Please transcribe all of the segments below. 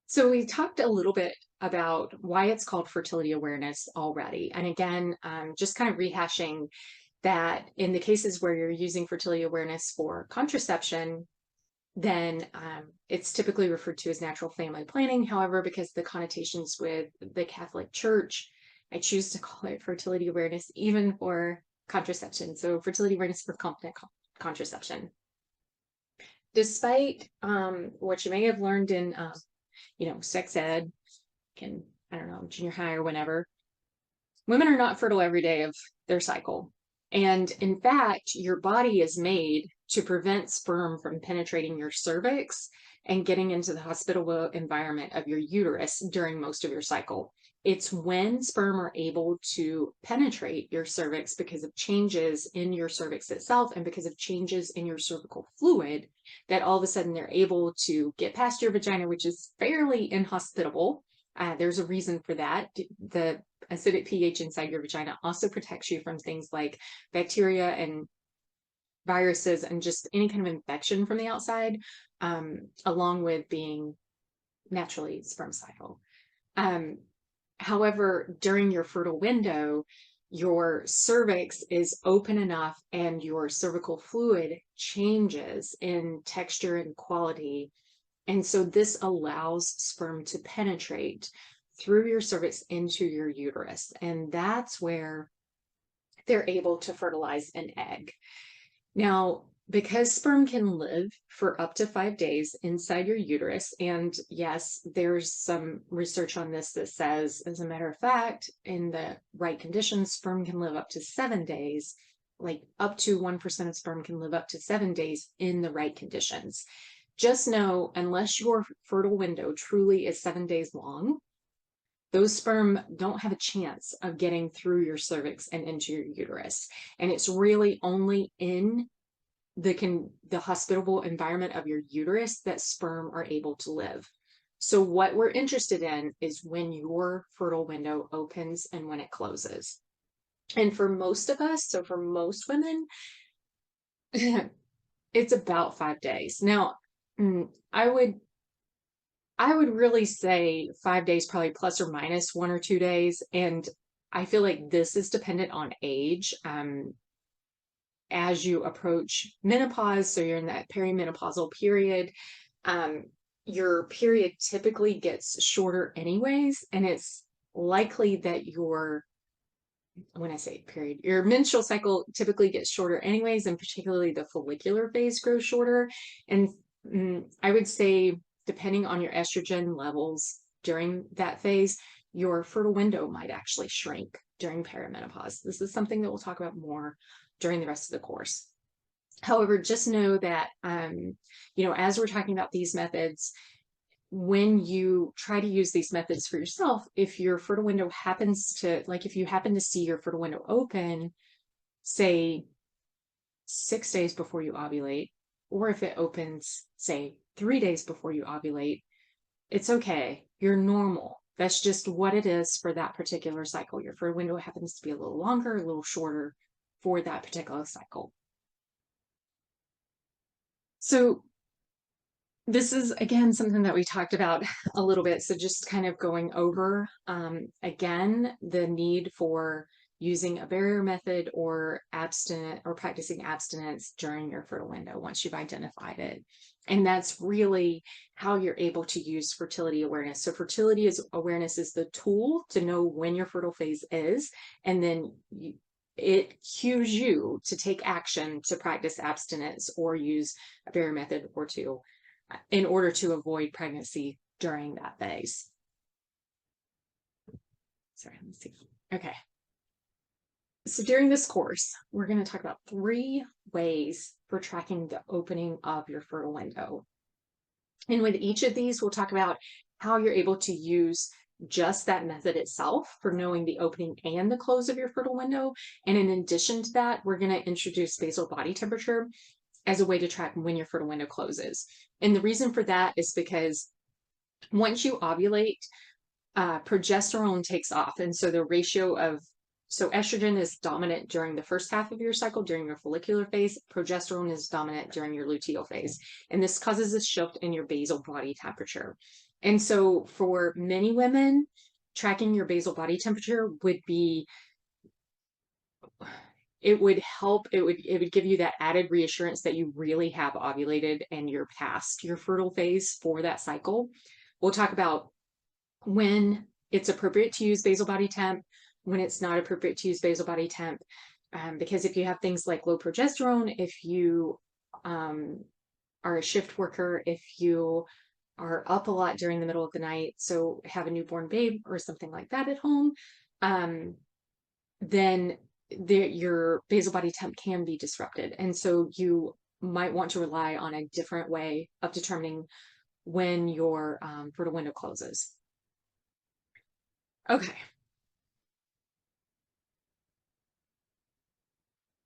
So we talked a little bit about why it's called fertility awareness already. And again, just kind of rehashing that in the cases where you're using fertility awareness for contraception, then it's typically referred to as natural family planning. However, because the connotations with the Catholic Church, I choose to call it fertility awareness even for contraception. So fertility awareness for competent contraception. Despite what you may have learned in sex ed, can, I don't know, junior high or whenever, women are not fertile every day of their cycle. And in fact, your body is made to prevent sperm from penetrating your cervix and getting into the hospitable environment of your uterus during most of your cycle. It's when sperm are able to penetrate your cervix because of changes in your cervix itself and because of changes in your cervical fluid that all of a sudden they're able to get past your vagina, which is fairly inhospitable. There's a reason for that. The acidic pH inside your vagina also protects you from things like bacteria and viruses and just any kind of infection from the outside, along with being naturally spermicidal. However, during your fertile window, your cervix is open enough and your cervical fluid changes in texture and quality. And so this allows sperm to penetrate through your cervix into your uterus. And that's where they're able to fertilize an egg. Now, because sperm can live for up to 5 days inside your uterus, and yes, there's some research on this that says, as a matter of fact, in the right conditions, sperm can live up to 7 days, like up to 1% of sperm can live up to 7 days in the right conditions. Just know, unless your fertile window truly is 7 days long, those sperm don't have a chance of getting through your cervix and into your uterus. And it's really only in the hospitable environment of your uterus that sperm are able to live. So what we're interested in is when your fertile window opens and when it closes. And for most of us, so for most women, it's about 5 days. Now, I would really say 5 days, probably plus or minus 1 or 2 days. And I feel like this is dependent on age. As you approach menopause, so you're in that perimenopausal period, your period typically gets shorter anyways, and it's likely that when I say period, your menstrual cycle typically gets shorter anyways, and particularly the follicular phase grows shorter. And I would say, depending on your estrogen levels during that phase, your fertile window might actually shrink during perimenopause. This is something that we'll talk about more during the rest of the course. However, just know that, as we're talking about these methods, when you try to use these methods for yourself, if your fertile window happens to, like if you happen to see your fertile window open, say 6 days before you ovulate, or if it opens, say 3 days before you ovulate, it's okay. You're normal. That's just what it is for that particular cycle. Your fertile window happens to be a little longer, a little shorter for that particular cycle. So this is, again, something that we talked about a little bit. So just kind of going over, again, the need for using a barrier method or practicing abstinence during your fertile window once you've identified it. And that's really how you're able to use fertility awareness. So fertility awareness is the tool to know when your fertile phase is, and then it cues you to take action to practice abstinence or use a barrier method or two in order to avoid pregnancy during that phase. Sorry, let's see. Okay. So during this course, we're going to talk about 3 ways for tracking the opening of your fertile window. And with each of these, we'll talk about how you're able to use just that method itself for knowing the opening and the close of your fertile window. And in addition to that, we're going to introduce basal body temperature as a way to track when your fertile window closes. And the reason for that is because once you ovulate, progesterone takes off. And so the ratio of, so estrogen is dominant during the first half of your cycle, during your follicular phase. Progesterone is dominant during your luteal phase. And this causes a shift in your basal body temperature. And so for many women, tracking your basal body temperature would be, it would help, it would give you that added reassurance that you really have ovulated and you're past your fertile phase for that cycle. We'll talk about when it's appropriate to use basal body temp, when it's not appropriate to use basal body temp. Because if you have things like low progesterone, if you are a shift worker, if you are up a lot during the middle of the night, so have a newborn babe or something like that at home, then your basal body temp can be disrupted. And so you might want to rely on a different way of determining when your fertile window closes. Okay.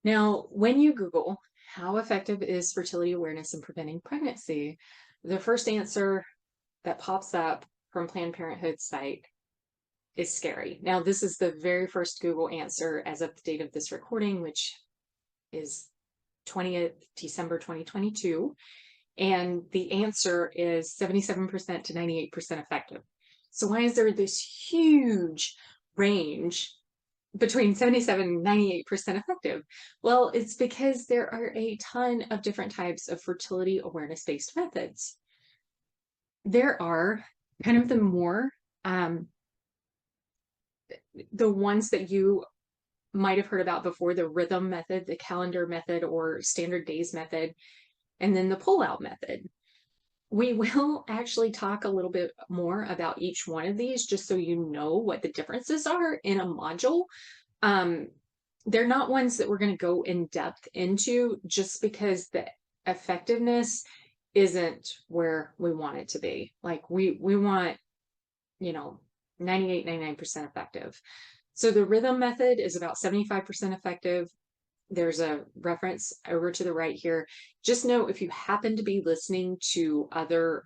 Now, when you Google how effective is fertility awareness in preventing pregnancy, the first answer that pops up from Planned Parenthood's site is scary. Now, this is the very first Google answer as of the date of this recording, which is 20th December 2022. And the answer is 77% to 98% effective. So why is there this huge range between 77 and 98% effective? Well, it's because there are a ton of different types of fertility awareness-based methods. There are kind of the ones that you might have heard about before, the rhythm method, the calendar method, or standard days method, and then the pull-out method. We will actually talk a little bit more about each one of these, just so you know what the differences are in a module. They're not ones that we're going to go in depth into, just because the effectiveness isn't where we want it to be. Like we want, 98, 99% effective. So the rhythm method is about 75% effective. There's a reference over to the right here. Just know, if you happen to be listening to other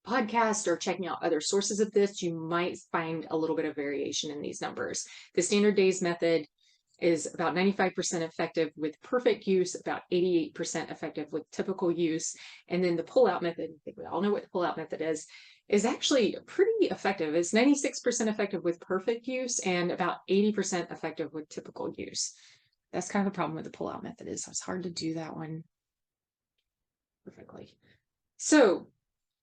podcasts or checking out other sources of this, you might find a little bit of variation in these numbers. The standard days method is about 95% effective with perfect use, about 88% effective with typical use. And then the pull-out method, I think we all know what the pull-out method is actually pretty effective. It's 96% effective with perfect use and about 80% effective with typical use. That's kind of the problem with the pull-out method, is it's hard to do that one perfectly. So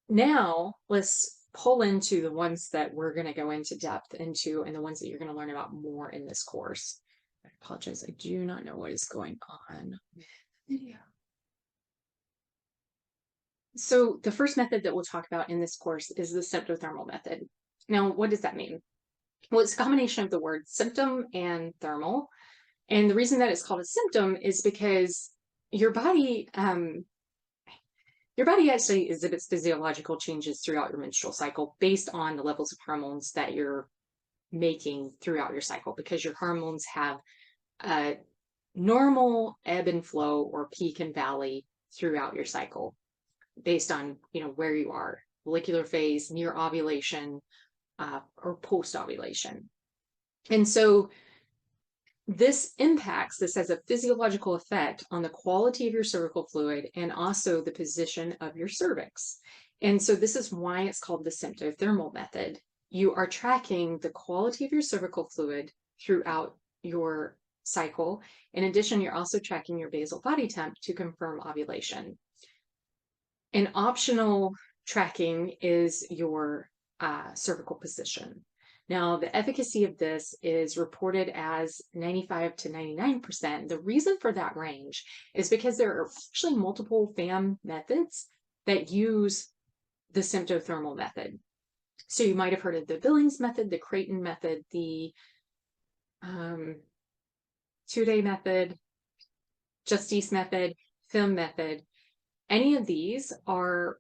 now let's pull into the ones that we're going to go into depth into, and the ones that you're going to learn about more in this course. I apologize, I do not know what is going on with the video. So the first method that we'll talk about in this course is the symptothermal method. Now, what does that mean? Well, it's a combination of the word symptom and thermal. And the reason that it's called a symptom is because your body actually exhibits physiological changes throughout your menstrual cycle based on the levels of hormones that you're making throughout your cycle, because your hormones have a normal ebb and flow or peak and valley throughout your cycle based on where you are, follicular phase, near ovulation, or post ovulation. And so this has a physiological effect on the quality of your cervical fluid and also the position of your cervix. And so this is why it's called the symptothermal method. You are tracking the quality of your cervical fluid throughout your cycle. In addition, you're also tracking your basal body temp to confirm ovulation. An optional tracking is your cervical position. Now, the efficacy of this is reported as 95 to 99%. The reason for that range is because there are actually multiple FEMM methods that use the symptothermal method. So you might have heard of the Billings method, the Creighton method, the 2-day method, Justisse method, FEMM method. Any of these are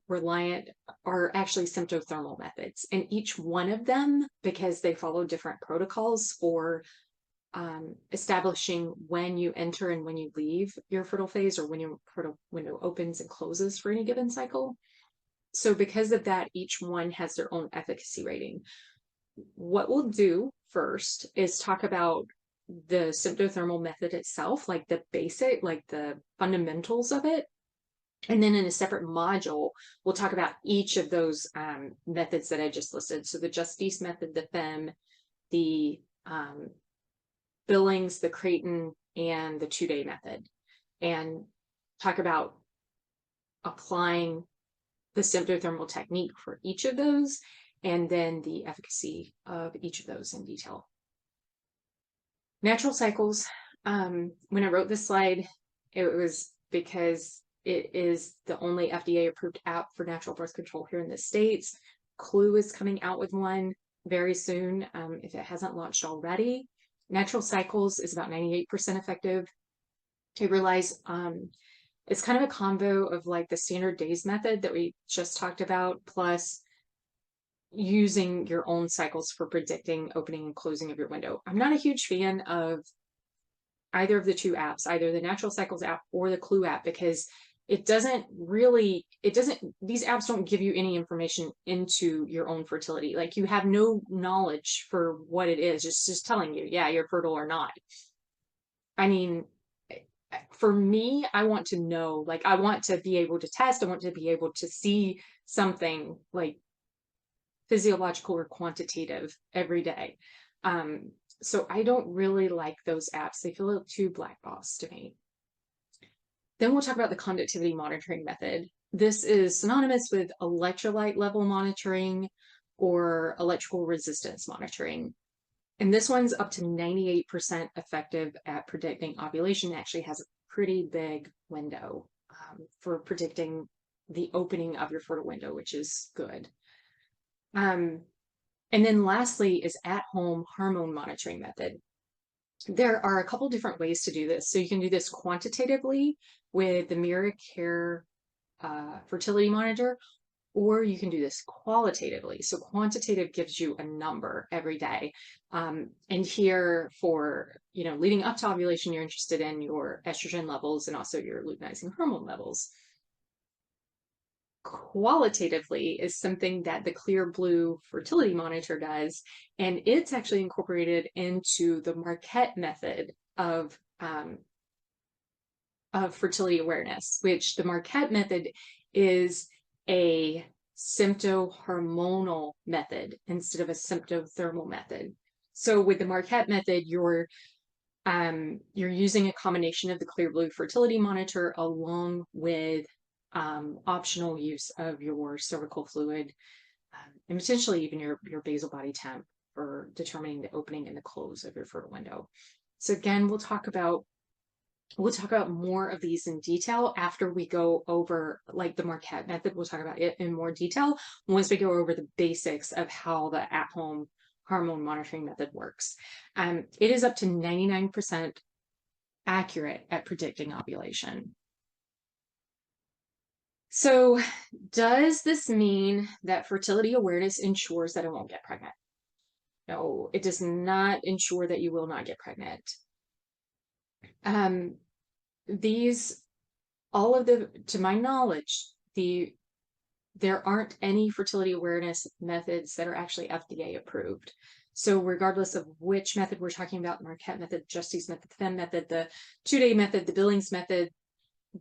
actually symptothermal methods, and each one of them, because they follow different protocols for establishing when you enter and when you leave your fertile phase, or when your fertile window opens and closes for any given cycle. So because of that, each one has their own efficacy rating. What we'll do first is talk about the symptothermal method itself, like the fundamentals of it. And then in a separate module, we'll talk about each of those methods that I just listed. So the Justisse method, the FEMM, the Billings, the Creighton, and the 2-day method, and talk about applying the symptothermal technique for each of those, and then the efficacy of each of those in detail. Natural cycles. When I wrote this slide, it was because it is the only FDA approved app for natural birth control here in the States. Clue is coming out with one very soon, if it hasn't launched already. Natural cycles is about 98% effective. It relies, it's kind of a combo of like the standard days method that we just talked about, plus using your own cycles for predicting opening and closing of your window. I'm not a huge fan of either of the two apps, either the Natural Cycles app or the Clue app, because these apps don't give you any information into your own fertility. Like, you have no knowledge for what it is. It's just telling you, yeah, you're fertile or not. I mean, for me, I want to know, like, I want to be able to test. I want to be able to see something like physiological or quantitative every day. So I don't really like those apps. They feel a little too black box to me. Then we'll talk about the conductivity monitoring method. This is synonymous with electrolyte level monitoring or electrical resistance monitoring. And this one's up to 98% effective at predicting ovulation. It actually has a pretty big window for predicting the opening of your fertile window, which is good. And then lastly is at-home hormone monitoring method. There are a couple different ways to do this. So you can do this quantitatively with the Marquette fertility monitor, or you can do this qualitatively. So quantitative gives you a number every day. And here for, leading up to ovulation, you're interested in your estrogen levels and also your luteinizing hormone levels. Qualitatively is something that the Clear Blue fertility monitor does, and it's actually incorporated into the Marquette method of fertility awareness, which the Marquette method is a symptohormonal method instead of a symptothermal method. So with the Marquette method, you're using a combination of the Clear Blue fertility monitor along with optional use of your cervical fluid and potentially even your basal body temp for determining the opening and the close of your fertile window. So again, we'll talk about more of these in detail after we go over like the Marquette method. We'll talk about it in more detail once we go over the basics of how the at-home hormone monitoring method works. It is up to 99% accurate at predicting ovulation. So does this mean that fertility awareness ensures that I won't get pregnant? No, it does not ensure that you will not get pregnant. To my knowledge, there aren't any fertility awareness methods that are actually FDA approved. So regardless of which method we're talking about, the Marquette method, Justisse method, the FEMM method, the 2-day method, the Billings method,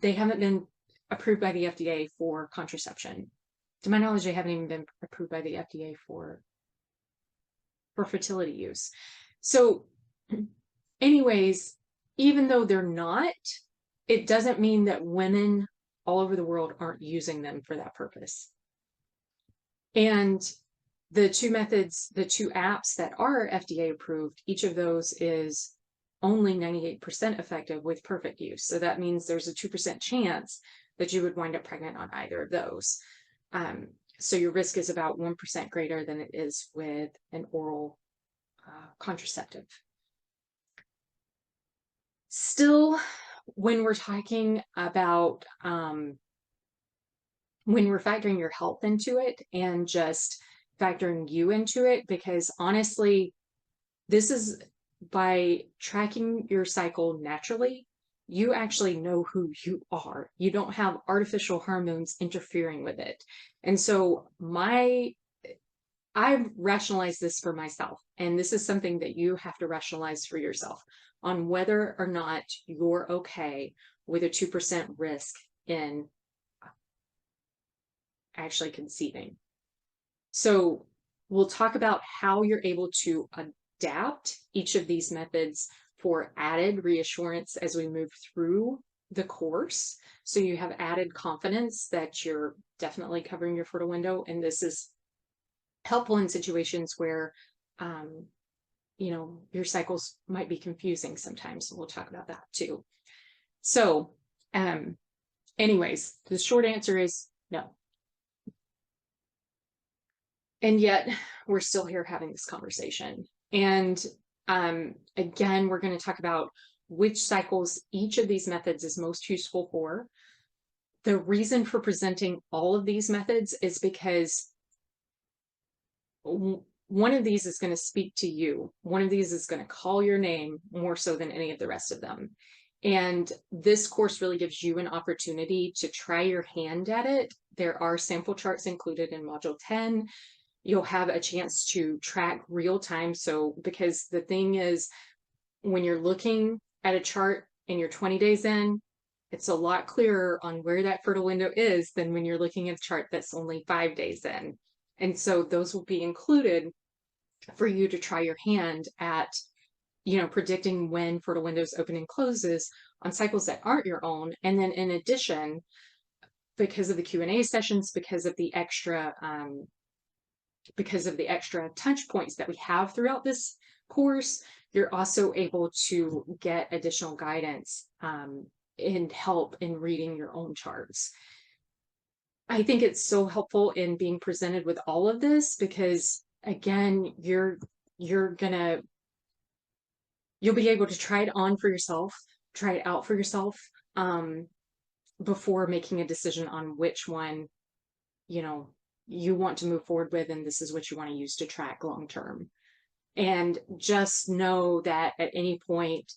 they haven't been approved by the FDA for contraception. To my knowledge, they haven't even been approved by the FDA for fertility use. So anyways, even though they're not, it doesn't mean that women all over the world aren't using them for that purpose. And the two methods, the two apps that are FDA approved, each of those is only 98% effective with perfect use. So that means there's a 2% chance that you would wind up pregnant on either of those. So your risk is about 1% greater than it is with an oral contraceptive. Still, when we're talking about, when we're factoring your health into it and just factoring you into it, because honestly, this is by tracking your cycle naturally, you actually know who you are. You don't have artificial hormones interfering with it. And so I've rationalized this for myself, and this is something that you have to rationalize for yourself on whether or not you're okay with a 2% risk in actually conceiving. So we'll talk about how you're able to adapt each of these methods for added reassurance as we move through the course. So you have added confidence that you're definitely covering your fertile window. And this is helpful in situations where, your cycles might be confusing sometimes. So we'll talk about that too. So, anyways, the short answer is no. And yet we're still here having this conversation. And again, we're going to talk about which cycles each of these methods is most useful for. The reason for presenting all of these methods is because one of these is going to speak to you. One of these is going to call your name more so than any of the rest of them. And this course really gives you an opportunity to try your hand at it. There are sample charts included in Module 10. You'll have a chance to track real time. So, because the thing is, when you're looking at a chart and you're 20 days in, it's a lot clearer on where that fertile window is than when you're looking at a chart that's only 5 days in. And so those will be included for you to try your hand at, predicting when fertile windows open and closes on cycles that aren't your own. And then in addition, because of the Q&A sessions, because of the extra touch points that we have throughout this course, you're also able to get additional guidance and help in reading your own charts. I think it's so helpful in being presented with all of this because, again, you'll be able to try it on for yourself, try it out for yourself before making a decision on which one, you want to move forward with, and this is what you want to use to track long term. And just know that at any point,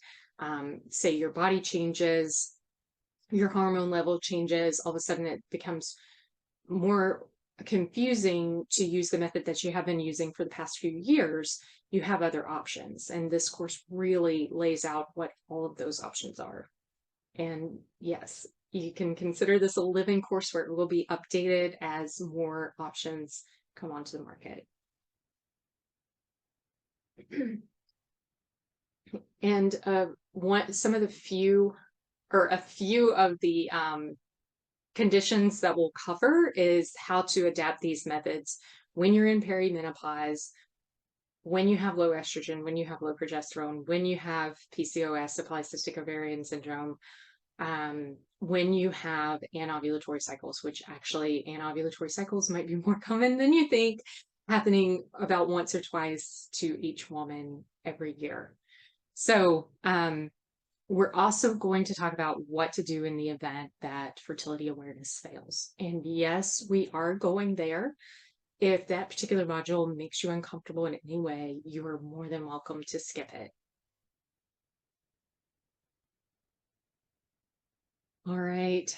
say your body changes, your hormone level changes, all of a sudden it becomes more confusing to use the method that you have been using for the past few years, you have other options. And this course really lays out what all of those options are. And yes, you can consider this a living course where it will be updated as more options come onto the market. And a few of the conditions that we'll cover is how to adapt these methods when you're in perimenopause, when you have low estrogen, when you have low progesterone, when you have PCOS, polycystic ovarian syndrome, when you have anovulatory cycles, which actually anovulatory cycles might be more common than you think, happening about once or twice to each woman every year. So, we're also going to talk about what to do in the event that fertility awareness fails. And yes, we are going there. If that particular module makes you uncomfortable in any way, you are more than welcome to skip it. All right.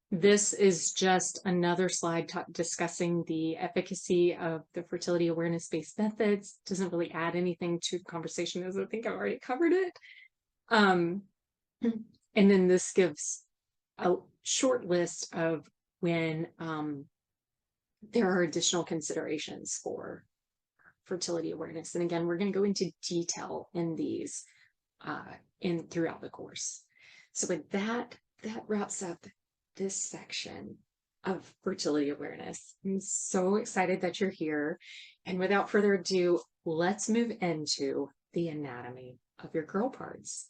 This is just another slide discussing the efficacy of the fertility awareness-based methods. Doesn't really add anything to the conversation, as I think I've already covered it. And then this gives a short list of when there are additional considerations for fertility awareness. And again, we're going to go into detail in these throughout the course. So with that wraps up this section of fertility awareness. I'm so excited that you're here. And without further ado, let's move into the anatomy of your girl parts.